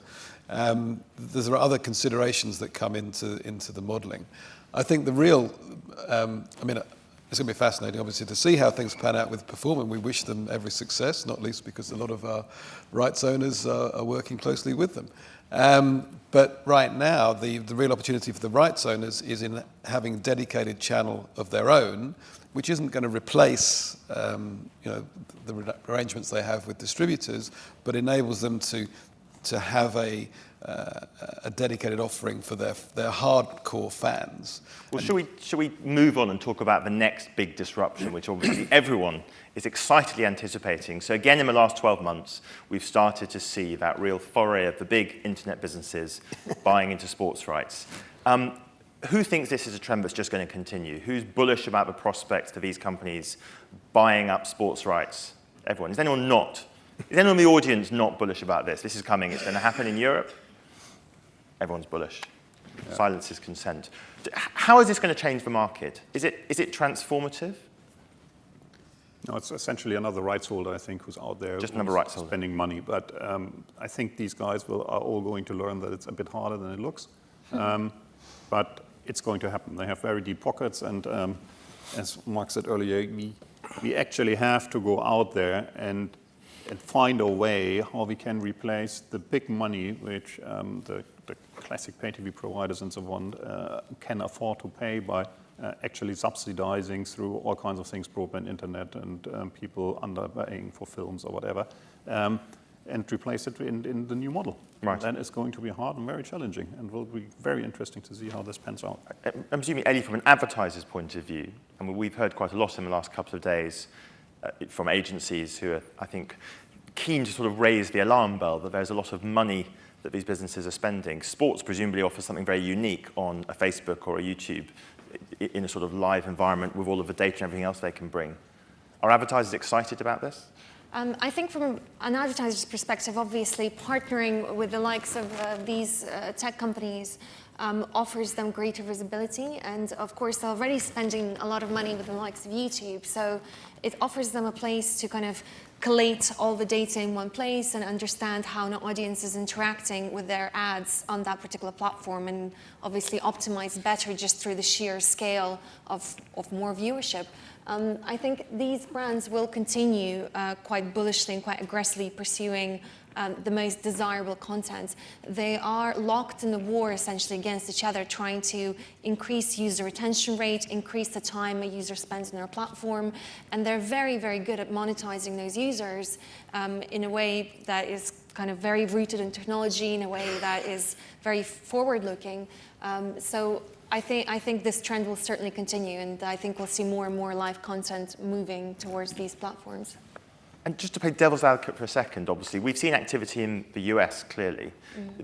there are other considerations that come into the modelling. I think the real, it's going to be fascinating, obviously, to see how things pan out with Perform, and we wish them every success, not least because a lot of our rights owners are working closely with them. But right now, the real opportunity for the rights owners is in having a dedicated channel of their own, which isn't going to replace the arrangements they have with distributors, but enables them to to have a dedicated offering for their hardcore fans. Well, should we move on and talk about the next big disruption, which obviously everyone is excitedly anticipating? So again, in the last 12 months, we've started to see that real foray of the big internet businesses buying into sports rights. Who thinks this is a trend that's just going to continue? Who's bullish about the prospects of these companies buying up sports rights? Everyone. Is anyone not? Is anyone in the audience not bullish about this? This is coming. It's going to happen in Europe. Everyone's bullish. Yeah. Silence is consent. How is this going to change the market? Is it transformative? No, it's essentially another rights holder, I think, who's out there. Just another rights holder. Spending money. But I think these guys are all going to learn that it's a bit harder than it looks. But it's going to happen. They have very deep pockets. And as Mark said earlier, we actually have to go out there and find a way how we can replace the big money which the classic pay TV providers and so on can afford to pay by actually subsidizing through all kinds of things, broadband internet and people underpaying for films or whatever, and replace it in the new model. Right. Then it's going to be hard and very challenging, and will be very interesting to see how this pans out. I'm assuming, Ellie, from an advertiser's point of view, I mean, we've heard quite a lot in the last couple of days from agencies who are, I think, keen to sort of raise the alarm bell that there's a lot of money that these businesses are spending. Sports presumably offers something very unique on a Facebook or a YouTube in a sort of live environment with all of the data and everything else they can bring. Are advertisers excited about this? I think from an advertiser's perspective, obviously, partnering with the likes of these tech companies offers them greater visibility. And of course, they're already spending a lot of money with the likes of YouTube. So it offers them a place to kind of collate all the data in one place and understand how an audience is interacting with their ads on that particular platform, and obviously optimize better just through the sheer scale of more viewership. I think these brands will continue quite bullishly and quite aggressively pursuing the most desirable content. They are locked in a war essentially against each other, trying to increase user retention rate, increase the time a user spends on their platform, and they're very, very good at monetizing those users in a way that is kind of very rooted in technology, in a way that is very forward-looking. So I think this trend will certainly continue, and I think we'll see more and more live content moving towards these platforms. And just to play devil's advocate for a second, obviously, we've seen activity in the US, clearly.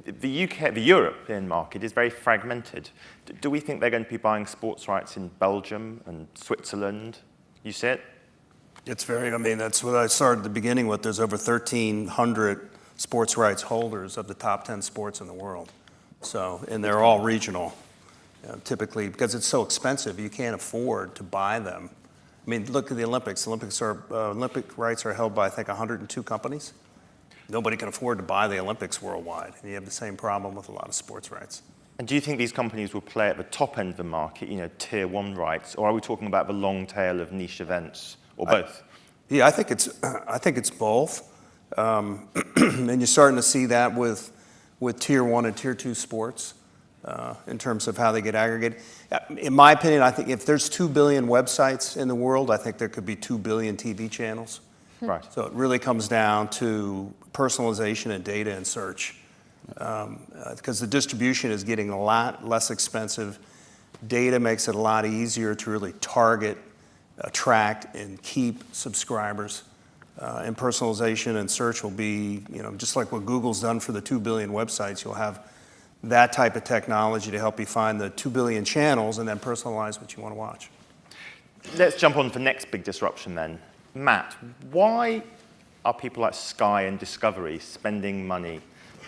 The European market is very fragmented. Do we think they're going to be buying sports rights in Belgium and Switzerland? You see it? It's very, I mean, that's what I started at the beginning with. There's over 1,300 sports rights holders of the top 10 sports in the world. So, and they're all regional. Typically, because it's so expensive, you can't afford to buy them. I mean, look at the Olympics. Olympic rights are held by, I think, 102 companies. Nobody can afford to buy the Olympics worldwide. And you have the same problem with a lot of sports rights. And do you think these companies will play at the top end of the market, tier one rights, or are we talking about the long tail of niche events, or both? I think it's both. And you're starting to see that with tier one and tier two sports. In terms of how they get aggregated. In my opinion, I think if there's 2 billion websites in the world, I think there could be 2 billion TV channels. Right. So it really comes down to personalization and data and search. Because the distribution is getting a lot less expensive. Data makes it a lot easier to really target, attract, and keep subscribers. And personalization and search will be, just like what Google's done for the 2 billion websites, you'll have that type of technology to help you find the 2 billion channels and then personalize what you want to watch. Let's jump on to the next big disruption then. Matt, why are people like Sky and Discovery spending money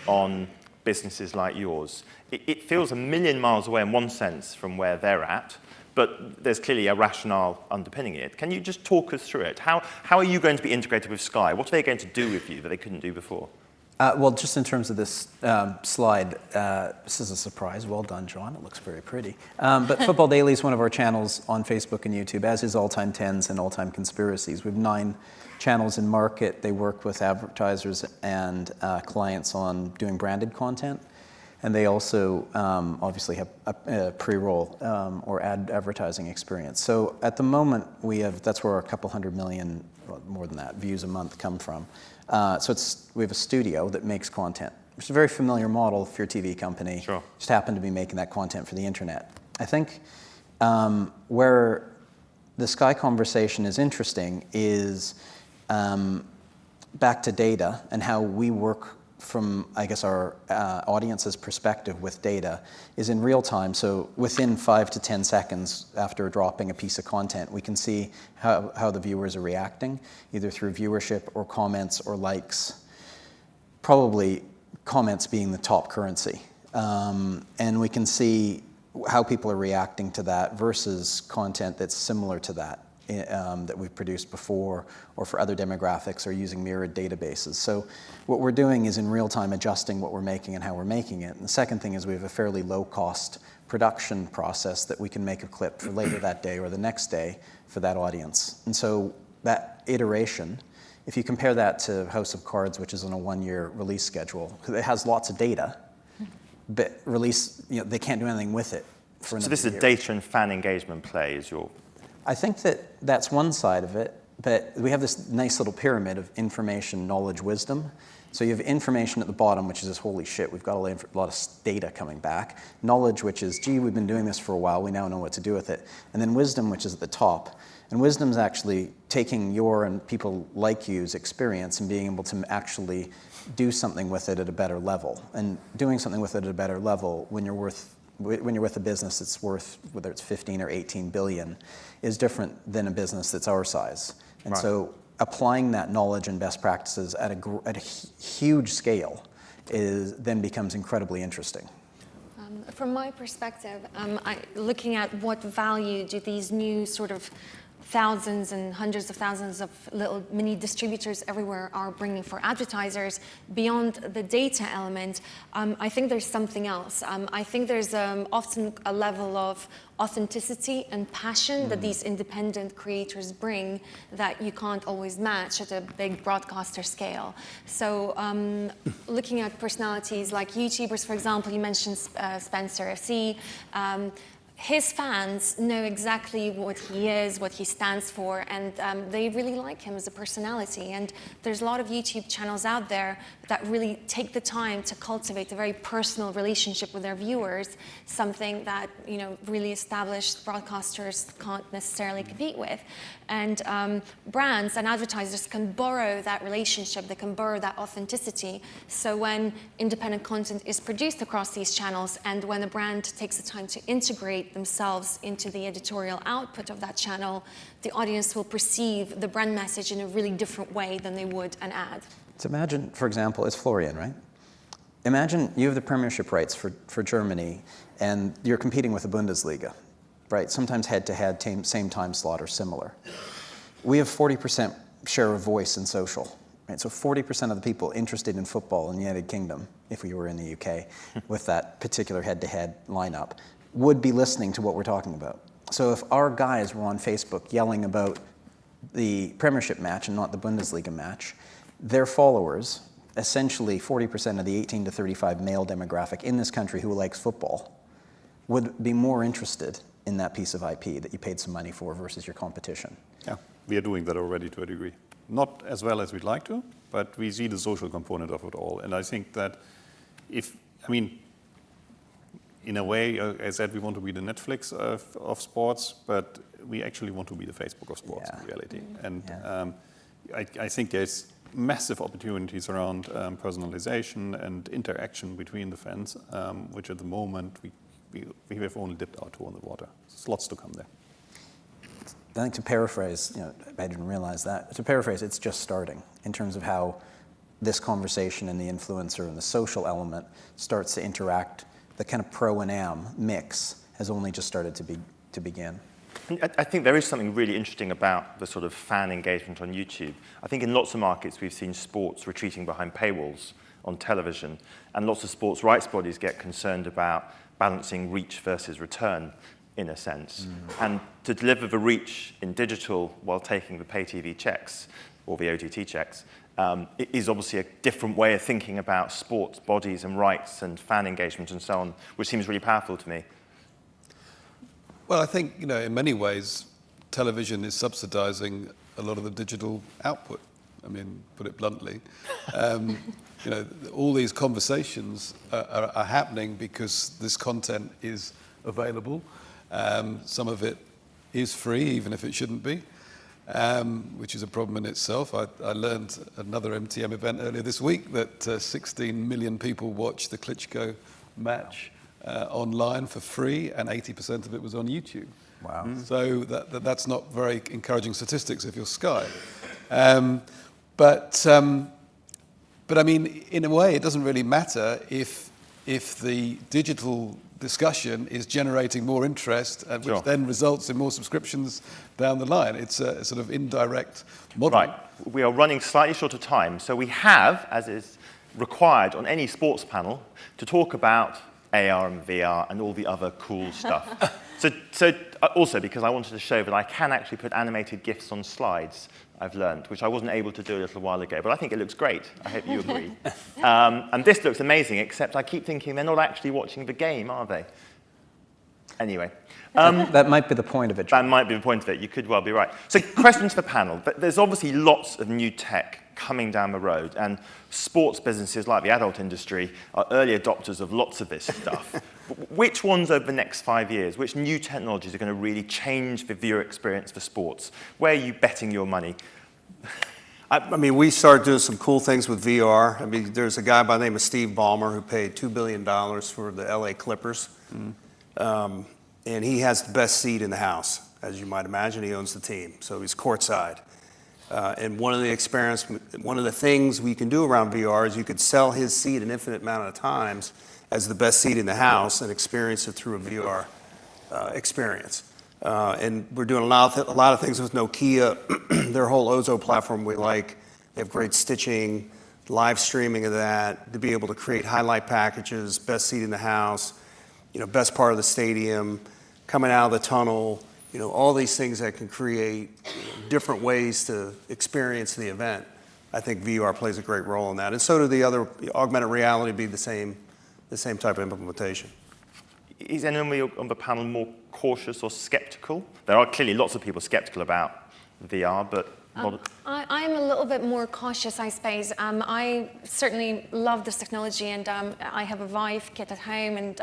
on businesses like yours? It feels a million miles away in one sense from where they're at, but there's clearly a rationale underpinning it. Can you just talk us through it? How are you going to be integrated with Sky? What are they going to do with you that they couldn't do before? Well, just in terms of this slide, this is a surprise. Well done, Jon. It looks very pretty. But Football Daily is one of our channels on Facebook and YouTube, as is All Time 10s and All Time Conspiracies. We have 9 channels in market. They work with advertisers and clients on doing branded content. And they also obviously have a pre-roll or advertising experience. So at the moment, that's where a couple 100 million, well, more than that, views a month come from. So we have a studio that makes content. which is a very familiar model for your TV company. Sure. Just happen to be making that content for the internet. I think where the Sky conversation is interesting is back to data and how we work from, I guess, our audience's perspective with data is in real time. So within 5 to 10 seconds after dropping a piece of content, we can see how the viewers are reacting, either through viewership or comments or likes. Probably comments being the top currency. And we can see how people are reacting to that versus content that's similar to that. That we've produced before or for other demographics or using mirrored databases. So what we're doing is in real time adjusting what we're making and how we're making it. And the second thing is we have a fairly low cost production process that we can make a clip for later that day or the next day for that audience. And so that iteration, if you compare that to House of Cards, which is on a 1-year release schedule, because it has lots of data, but release, they can't do anything with it for another So this is year. a data and fan engagement play is your... I think that that's one side of it, but we have this nice little pyramid of information, knowledge, wisdom. So you have information at the bottom, which is this, holy shit, we've got a lot of data coming back. Knowledge, which is, gee, we've been doing this for a while, we now know what to do with it. And then wisdom, which is at the top. And wisdom is actually taking your and people like you's experience and being able to actually do something with it at a better level. And doing something with it at a better level when you're with a business that's worth, whether it's 15 or 18 billion, is different than a business that's our size. And Right. so applying that knowledge and best practices at a huge scale then becomes incredibly interesting. From my perspective, looking at what value do these new sort of thousands and hundreds of thousands of little mini distributors everywhere are bringing for advertisers beyond the data element, I think there's something else. I think there's often a level of authenticity and passion that these independent creators bring that you can't always match at a big broadcaster scale. So looking at personalities like YouTubers, for example, you mentioned Spencer FC, his fans know exactly what he is, what he stands for, and they really like him as a personality. And there's a lot of YouTube channels out there that really take the time to cultivate a very personal relationship with their viewers, something that really established broadcasters can't necessarily compete with. And brands and advertisers can borrow that relationship, they can borrow that authenticity. So when independent content is produced across these channels and when a brand takes the time to integrate themselves into the editorial output of that channel, the audience will perceive the brand message in a really different way than they would an ad. So imagine, for example, it's Florian, right? Imagine you have the premiership rights for Germany and you're competing with the Bundesliga, right? Sometimes head-to-head, same time slot or similar. We have 40% share of voice in social, right? So 40% of the people interested in football in the United Kingdom, if we were in the UK, with that particular head-to-head lineup, would be listening to what we're talking about. So if our guys were on Facebook yelling about the Premiership match and not the Bundesliga match, their followers, essentially 40% of the 18 to 35 male demographic in this country who likes football, would be more interested in that piece of IP that you paid some money for versus your competition. Yeah, we are doing that already to a degree. Not as well as we'd like to, but we see the social component of it all. And I think that in a way, as I said, we want to be the Netflix of sports, but we actually want to be the Facebook of sports in reality. And I think there's massive opportunities around personalization and interaction between the fans, which at the moment we have only dipped our toe in the water. There's lots to come there. I think to paraphrase, I didn't realize that. To paraphrase, it's just starting in terms of how this conversation and the influencer and the social element starts to interact. The kind of pro and am mix has only just started to begin. I think there is something really interesting about the sort of fan engagement on YouTube. I think in lots of markets we've seen sports retreating behind paywalls on television, and lots of sports rights bodies get concerned about balancing reach versus return, in a sense. And to deliver the reach in digital while taking the pay TV checks, or the OTT checks, it is obviously a different way of thinking about sports bodies and rights and fan engagement and so on, which seems really powerful to me. Well, I think, in many ways, television is subsidizing a lot of the digital output. I mean, put it bluntly. You know, all these conversations are happening because this content is available. Some of it is free, even if it shouldn't be, which is a problem in itself. I learned at another MTM event earlier this week that 16 million people watched the Klitschko match online for free, and 80% of it was on YouTube. Wow. So that's not very encouraging statistics if you're Sky. But I mean, in a way, it doesn't really matter if the digital discussion is generating more interest, which then results in more subscriptions down the line. It's a sort of indirect model. Right. We are running slightly short of time, so we have, as is required on any sports panel, to talk about AR and VR and all the other cool stuff. So also because I wanted to show that I can actually put animated GIFs on slides, I've learned, which I wasn't able to do a little while ago, but I think it looks great. I hope you agree. And this looks amazing, except I keep thinking they're not actually watching the game, are they? Anyway. That might be the point of it. That might be the point of it. You could well be right. So questions for the panel. There's obviously lots of new tech coming down the road, and sports businesses like the adult industry are early adopters of lots of this stuff. Which ones over the next 5 years, which new technologies are going to really change the viewer experience for sports? Where are you betting your money? I mean, we started doing some cool things with VR. I mean, there's a guy by the name of Steve Ballmer who paid $2 billion for the LA Clippers. And he has the best seat in the house, as you might imagine. He owns the team, so he's courtside. And one of the things we can do around VR is you could sell his seat an infinite amount of times as the best seat in the house and experience it through a VR experience. And we're doing a lot of things with Nokia. Their whole Ozo platform we like. They have great stitching, live streaming of that, to be able to create highlight packages, best seat in the house, best part of the stadium, coming out of the tunnel, all these things that can create different ways to experience the event. I think VR plays a great role in that. And so do the other, augmented reality be the same type of implementation. Is anyone on the panel more cautious or skeptical? There are clearly lots of people skeptical about VR, but I'm a little bit more cautious, I suppose. I certainly love this technology, and I have a Vive kit at home, and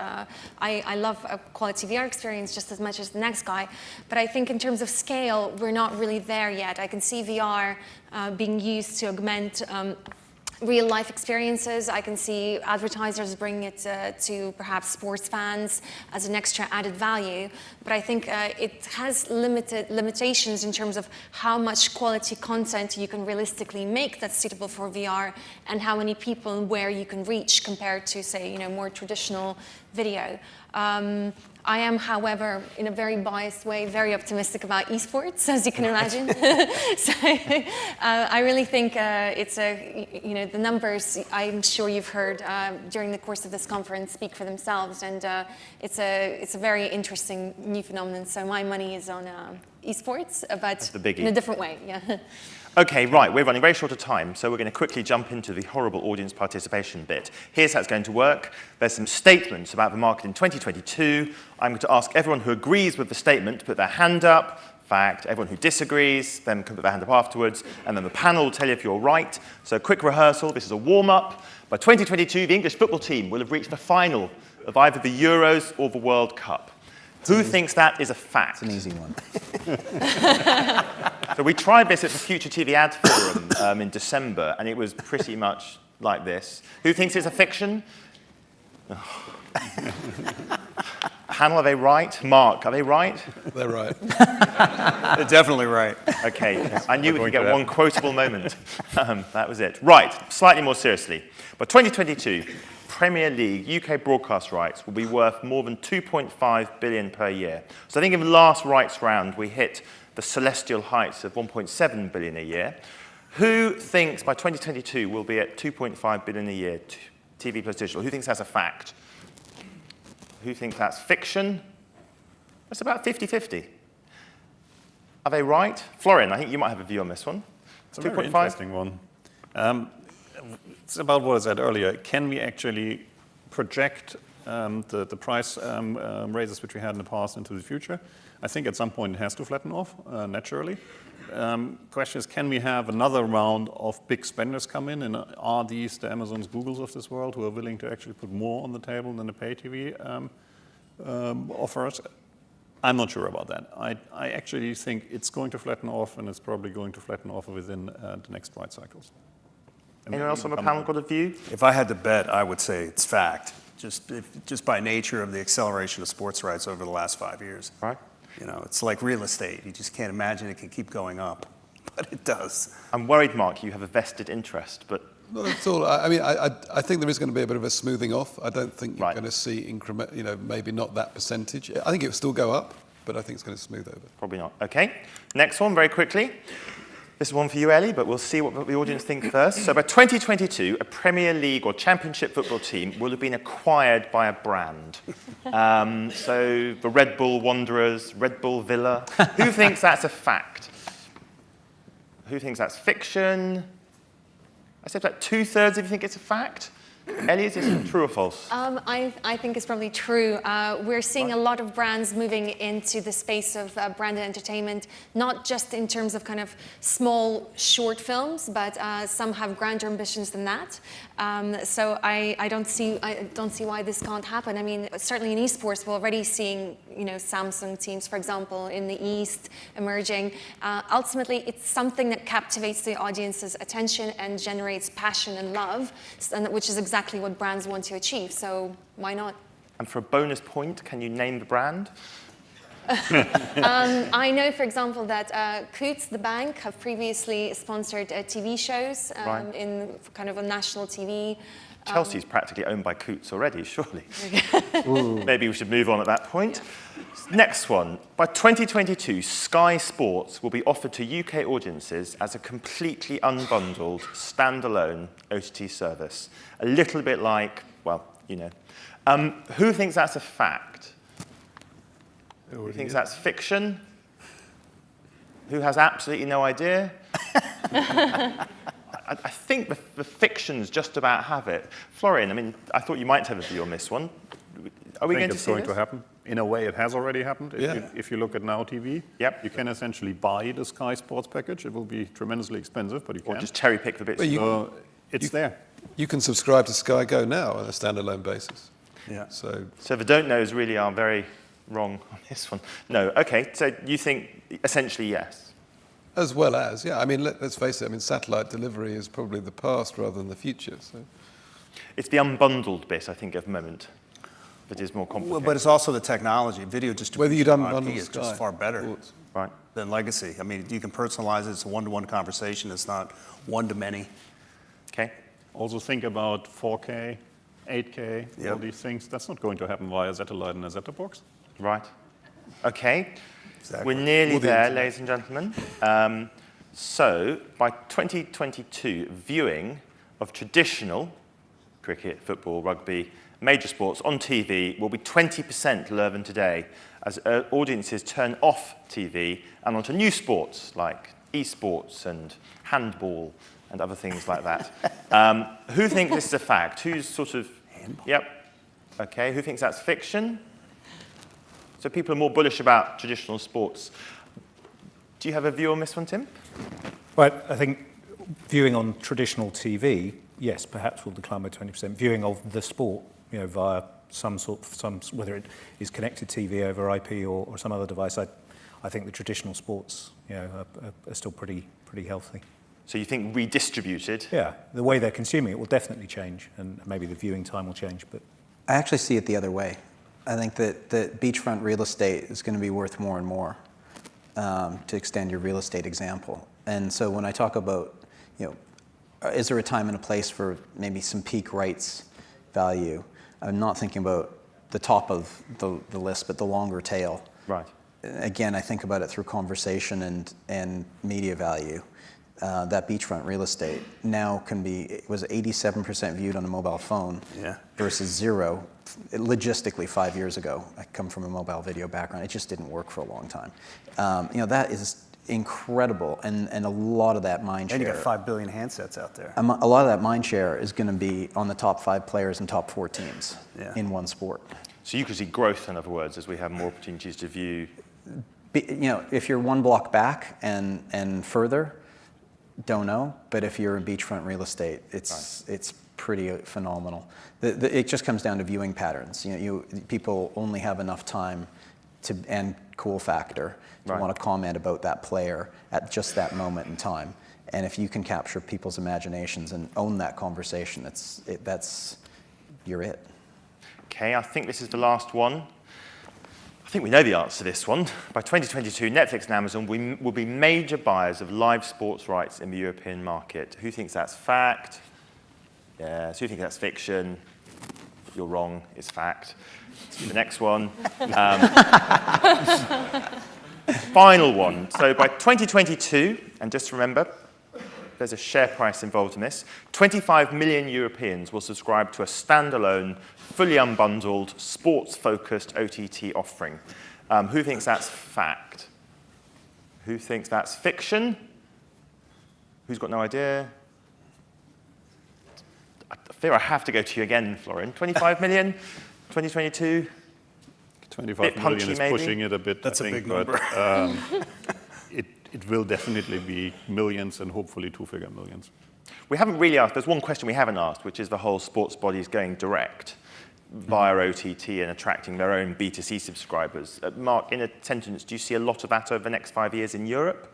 I love a quality VR experience just as much as the next guy. But I think in terms of scale, we're not really there yet. I can see VR being used to augment real-life experiences. I can see advertisers bring it to perhaps sports fans as an extra added value. But I think it has limitations in terms of how much quality content you can realistically make that's suitable for VR, and how many people and where you can reach compared to, say, more traditional video. I am, however, in a very biased way, very optimistic about esports, as you can imagine. So I really think the numbers I'm sure you've heard during the course of this conference speak for themselves, and it's a very interesting new phenomenon. So my money is on esports, but in a different way. Yeah. Okay, right, we're running very short of time, so we're going to quickly jump into the horrible audience participation bit. Here's how it's going to work. There's some statements about the market in 2022. I'm going to ask everyone who agrees with the statement to put their hand up. In fact, everyone who disagrees, then can put their hand up afterwards, and then the panel will tell you if you're right. So quick rehearsal, this is a warm-up. By 2022, the English football team will have reached the final of either the Euros or the World Cup. Who thinks that is a fact? It's an easy one. So we tried this at the Future TV Ad Forum in December, and it was pretty much like this. Who thinks it's a fiction? Oh. Panel, are they right? Mark, are they right? They're right. They're definitely right. Okay, I knew we could get one quotable moment. That was it. Right, slightly more seriously. By 2022, Premier League UK broadcast rights will be worth more than 2.5 billion per year. So I think in the last rights round, we hit the celestial heights of 1.7 billion a year. Who thinks by 2022 we'll be at 2.5 billion a year, TV plus digital? Who thinks that's a fact? Who thinks that's fiction? That's about 50-50. Are they right? Florian, I think you might have a view on this one. It's a very interesting one. It's about what I said earlier. Can we actually project the price raises which we had in the past into the future. I think at some point it has to flatten off naturally. Question is, can we have another round of big spenders come in, and are these the Amazons, Googles of this world who are willing to actually put more on the table than the pay TV offers? I'm not sure about that. I actually think it's going to flatten off, and it's probably going to flatten off within the next ride cycles. Anyone else on the panel got a view? If I had to bet, I would say it's fact, just by nature of the acceleration of sports rights over the last 5 years. Right. You know, it's like real estate. You just can't imagine it can keep going up, but it does. I'm worried, Mark, you have a vested interest, but Not at all. I mean, I think there is going to be a bit of a smoothing off. I don't think you're Right. going to see increment, maybe not that percentage. I think it will still go up, but I think it's going to smooth over. probably not. Okay, next one, very quickly. This is one for you, Ellie, but we'll see what the audience think first. So by 2022, a Premier League or Championship football team will have been acquired by a brand. So the Red Bull Wanderers, Red Bull Villa. Who thinks that's a fact? Who thinks that's fiction? I said about 2/3 of you think it's a fact. Ellie, is this true or false? I think it's probably true. We're seeing a lot of brands moving into the space of branded entertainment, not just in terms of kind of small, short films, but some have grander ambitions than that. So I don't see why this can't happen. I mean, certainly in esports, we're already seeing Samsung teams, for example, in the East emerging. Ultimately, it's something that captivates the audience's attention and generates passion and love, which is exactly what brands want to achieve. So why not? And for a bonus point, can you name the brand? I know, for example, that Coutts, the bank, have previously sponsored TV shows Right. in kind of a national TV. Chelsea's practically owned by Coutts already, surely. Maybe we should move on at that point. Next one. By 2022, Sky Sports will be offered to UK audiences as a completely unbundled, standalone OTT service. A little bit like, well, Who thinks that's a fact? Who thinks that's fiction? Who has absolutely no idea? I think the fictions just about have it. Florian, I mean, I thought you might have a view on this one. Are we going to see it's going to happen. In a way, it has already happened. Yeah. If you look at Now TV, Yep. you can essentially buy the Sky Sports package. It will be tremendously expensive, but you Or can. just cherry pick the bits? Well, So it's there. You can subscribe to Sky Go now on a standalone basis. Yeah. So So the don't knows really are very wrong on this one. No, okay, so you think essentially yes. as well as, I mean, let's face it, I mean, satellite delivery is probably the past rather than the future. So It's the unbundled bit, I think, at the moment that is more Well, complicated. but it's also the technology. Video whether you'd distribution on unbundle IP is Sky just far better or- Right. than legacy. I mean, you can personalize it. It's a one-to-one conversation. It's not one-to-many. Okay. Also think about 4K, 8K, all Yep. these things. That's not going to happen via satellite and a set-top box. Right. Okay. Exactly. We're nearly Or the there, internet. ladies and gentlemen. So by 2022, viewing of traditional cricket, football, rugby, major sports on TV will be 20% lower than today as audiences turn off TV and onto new sports like esports and handball and other things like that. Who thinks this is a fact? Who's sort of... Handball. Yep. Okay, who thinks that's fiction? So people are more bullish about traditional sports. Do you have a view on this one, Tim? Well, I think viewing on traditional TV, yes, perhaps will decline by 20%. Viewing of the sport, via whether it is connected TV over IP or some other device, I think the traditional sports, are still pretty healthy. So you think redistributed? Yeah, the way they're consuming it will definitely change, and maybe the viewing time will change. But I actually see it the other way. I think that beachfront real estate is going to be worth more and more, to extend your real estate example. And so when I talk about, is there a time and a place for maybe some peak rights value, I'm not thinking about the top of the list, but the longer tail. Right. Again, I think about it through conversation and media value. That beachfront real estate now was 87% viewed on a mobile phone versus 0 logistically 5 years ago. I come from a mobile video background. It just didn't work for a long time. That is incredible, and a lot of that mind share. And you got 5 billion handsets out there. A lot of that mind share is going to be on the top 5 players and top 4 teams in one sport. So you could see growth, in other words, as we have more opportunities to view. If you're one block back and further, don't know. But if you're in beachfront real estate, it's pretty phenomenal. It just comes down to viewing patterns. People only have enough time and cool factor to want to comment about that player at just that moment in time. And if you can capture people's imaginations and own that conversation, you're it. Okay, I think this is the last one. I think we know the answer to this one. By 2022, Netflix and Amazon will be major buyers of live sports rights in the European market. Who thinks that's fact? Yes. Who thinks that's fiction? You're wrong. It's fact. Let's do the next one. Final one. So by 2022, and just remember, there's a share price involved in this, 25 million Europeans will subscribe to a standalone, fully unbundled, sports-focused OTT offering. Who thinks that's fact? Who thinks that's fiction? Who's got no idea? I fear I have to go to you again, Florian. 25 million, 2022? 25 million is maybe? pushing it a bit, That's I think, a big number. But it will definitely be millions and hopefully 2-figure millions. We haven't really asked, there's one question we haven't asked, which is the whole sports bodies going direct via OTT and attracting their own B2C subscribers. Mark, in a sentence, do you see a lot of that over the next 5 years in Europe?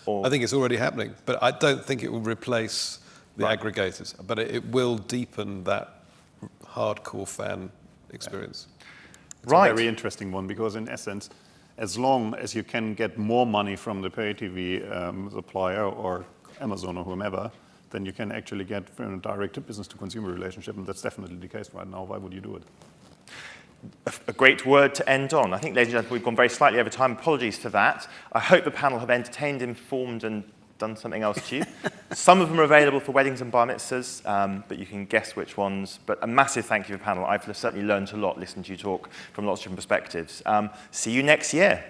Or? I think it's already happening, but I don't think it will replace the aggregators, but it will deepen that hardcore fan experience. It's a very interesting one because, in essence, as long as you can get more money from the pay TV supplier or Amazon or whomever, then you can actually get a direct business-to-consumer relationship, and that's definitely the case right now. Why would you do it? A great word to end on. I think, ladies and gentlemen, we've gone very slightly over time. Apologies for that. I hope the panel have entertained, informed, and done something else to you. Some of them are available for weddings and bar mitzvahs, but you can guess which ones. But a massive thank you to the panel. I've certainly learned a lot listening to you talk from lots of different perspectives. See you next year.